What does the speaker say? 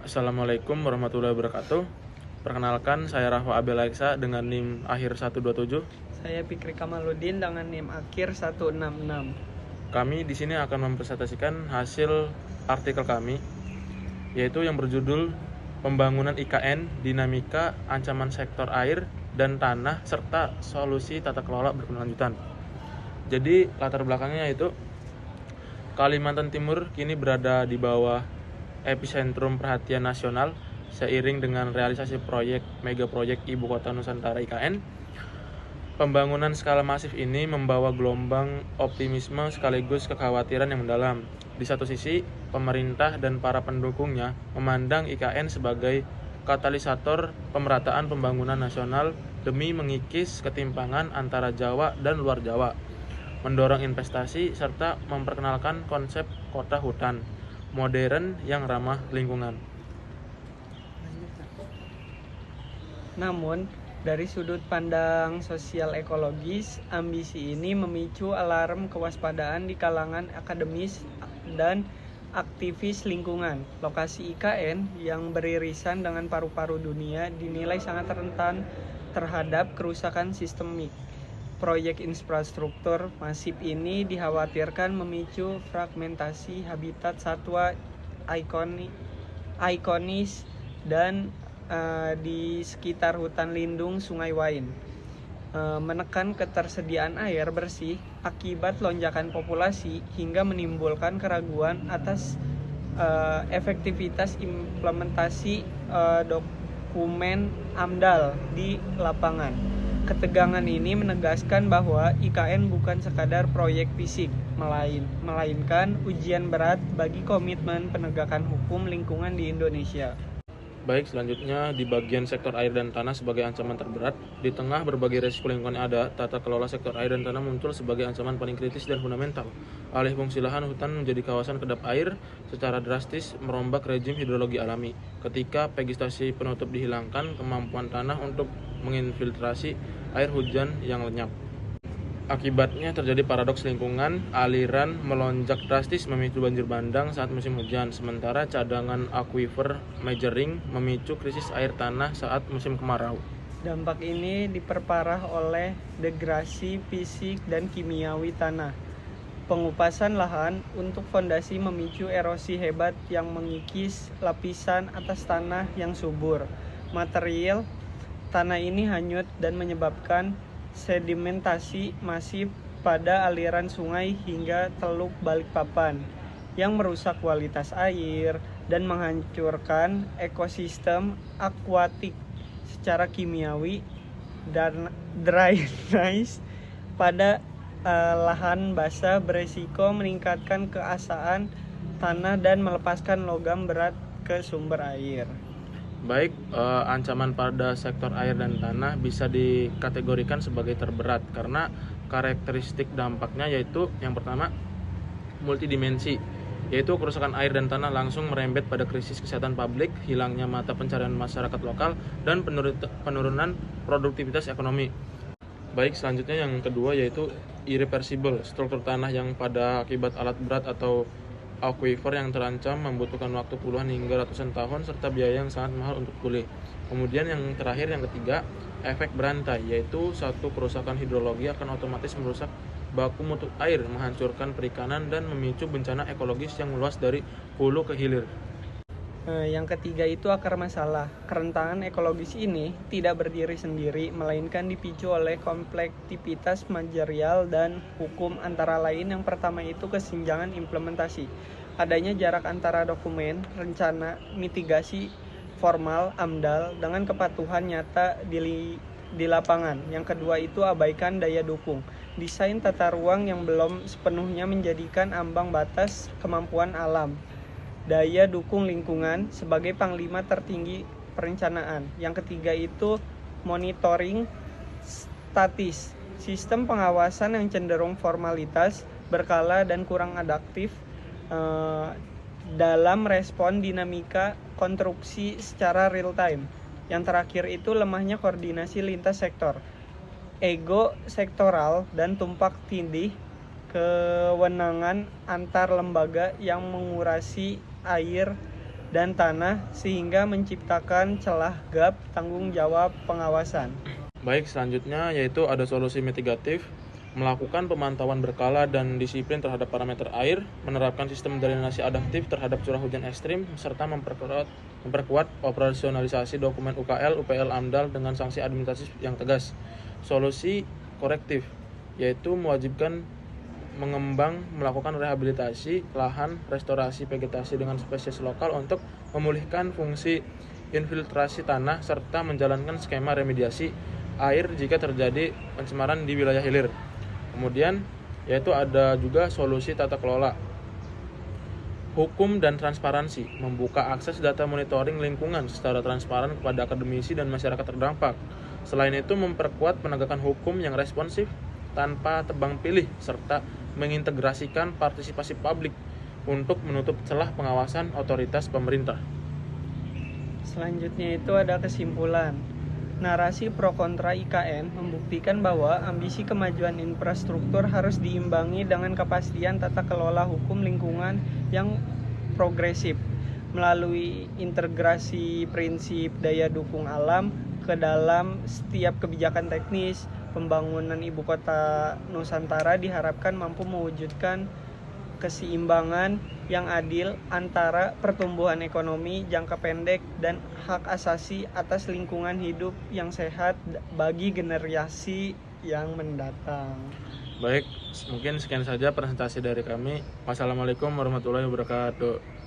Assalamualaikum warahmatullahi wabarakatuh. Perkenalkan, saya Rahwa Abel Aiksa dengan NIM akhir 127. Saya Fikri Kamaludin dengan NIM akhir 166. Kami di sini akan mempresentasikan hasil artikel kami, yaitu yang berjudul Pembangunan IKN, Dinamika, Ancaman Sektor Air dan Tanah, serta Solusi Tata Kelola Berkelanjutan. Jadi latar belakangnya yaitu Kalimantan Timur kini berada di bawah epicentrum perhatian nasional seiring dengan realisasi mega proyek Ibu Kota Nusantara IKN. Pembangunan skala masif ini membawa gelombang optimisme sekaligus kekhawatiran yang mendalam. Di satu sisi, pemerintah dan para pendukungnya memandang IKN sebagai katalisator pemerataan pembangunan nasional demi mengikis ketimpangan antara Jawa dan luar Jawa, mendorong investasi serta memperkenalkan konsep kota hutan modern yang ramah lingkungan. Namun, dari sudut pandang sosial ekologis, ambisi ini memicu alarm kewaspadaan di kalangan akademis dan aktivis lingkungan. Lokasi IKN yang beririsan dengan paru-paru dunia dinilai sangat rentan terhadap kerusakan sistemik. Proyek infrastruktur masif ini dikhawatirkan memicu fragmentasi habitat satwa ikonis dan di sekitar hutan lindung Sungai Wain, menekan ketersediaan air bersih akibat lonjakan populasi hingga menimbulkan keraguan atas efektivitas implementasi dokumen AMDAL di lapangan. Ketegangan ini menegaskan bahwa IKN bukan sekadar proyek fisik, melainkan ujian berat bagi komitmen penegakan hukum lingkungan di Indonesia. Baik, selanjutnya di bagian sektor air dan tanah sebagai ancaman terberat. Di tengah berbagai resiko lingkungan yang ada, tata kelola sektor air dan tanah muncul sebagai ancaman paling kritis dan fundamental. Alih fungsi lahan hutan menjadi kawasan kedap air secara drastis merombak rezim hidrologi alami. Ketika vegetasi penutup dihilangkan, kemampuan tanah untuk menginfiltrasi air hujan yang lenyap. Akibatnya terjadi paradoks lingkungan, aliran melonjak drastis memicu banjir bandang saat musim hujan, sementara cadangan akuifer measuring memicu krisis air tanah saat musim kemarau. Dampak ini diperparah oleh degrasi fisik dan kimiawi tanah. Pengupasan lahan untuk fondasi memicu erosi hebat yang mengikis lapisan atas tanah yang subur. Material tanah ini hanyut dan menyebabkan sedimentasi masif pada aliran sungai hingga Teluk Balikpapan yang merusak kualitas air dan menghancurkan ekosistem akuatik secara kimiawi dan drainase pada lahan basah beresiko meningkatkan keasahan tanah dan melepaskan logam berat ke sumber air. Baik, ancaman pada sektor air dan tanah bisa dikategorikan sebagai terberat karena karakteristik dampaknya yaitu yang pertama multidimensi, yaitu kerusakan air dan tanah langsung merembet pada krisis kesehatan publik, hilangnya mata pencarian masyarakat lokal, dan penurunan produktivitas ekonomi. Baik, selanjutnya yang kedua yaitu irreversible, struktur tanah yang pada akibat alat berat atau aquifer yang terancam membutuhkan waktu puluhan hingga ratusan tahun serta biaya yang sangat mahal untuk pulih. Kemudian yang terakhir, yang ketiga, efek berantai, yaitu satu kerusakan hidrologi akan otomatis merusak baku mutu air, menghancurkan perikanan dan memicu bencana ekologis yang meluas dari hulu ke hilir. Yang ketiga itu akar masalah. Kerentanan ekologis ini tidak berdiri sendiri, melainkan dipicu oleh kompleksitas material dan hukum, antara lain yang pertama itu kesenjangan implementasi. Adanya jarak antara dokumen, rencana, mitigasi formal AMDAL dengan kepatuhan nyata di lapangan. Yang kedua itu abaikan daya dukung. Desain tata ruang yang belum sepenuhnya menjadikan ambang batas kemampuan alam. Daya dukung lingkungan sebagai panglima tertinggi perencanaan. Yang ketiga itu monitoring statis. Sistem pengawasan yang cenderung formalitas, berkala dan kurang adaptif dalam respon dinamika konstruksi secara real time. Yang terakhir itu lemahnya koordinasi lintas sektor, ego sektoral dan tumpak tindih kewenangan antar lembaga yang mengurasi air dan tanah sehingga menciptakan celah gap tanggung jawab pengawasan. Baik, selanjutnya yaitu ada solusi mitigatif, melakukan pemantauan berkala dan disiplin terhadap parameter air, menerapkan sistem drainase adaptif terhadap curah hujan ekstrim, serta memperkuat operasionalisasi dokumen UKL, UPL AMDAL dengan sanksi administratif yang tegas. Solusi korektif, yaitu mewajibkan melakukan rehabilitasi lahan, restorasi vegetasi dengan spesies lokal untuk memulihkan fungsi infiltrasi tanah, serta menjalankan skema remediasi air jika terjadi pencemaran di wilayah hilir. Kemudian yaitu ada juga solusi tata kelola, hukum dan transparansi, membuka akses data monitoring lingkungan secara transparan kepada akademisi dan masyarakat terdampak. Selain itu, memperkuat penegakan hukum yang responsif tanpa tebang pilih, serta mengintegrasikan partisipasi publik untuk menutup celah pengawasan otoritas pemerintah. Selanjutnya itu ada kesimpulan. Narasi pro kontra IKN membuktikan bahwa ambisi kemajuan infrastruktur harus diimbangi dengan kepastian tata kelola hukum lingkungan yang progresif melalui integrasi prinsip daya dukung alam ke dalam setiap kebijakan teknis. Pembangunan ibu kota Nusantara diharapkan mampu mewujudkan keseimbangan yang adil antara pertumbuhan ekonomi jangka pendek dan hak asasi atas lingkungan hidup yang sehat bagi generasi yang mendatang. Baik, mungkin sekian saja presentasi dari kami. Wassalamualaikum warahmatullahi wabarakatuh.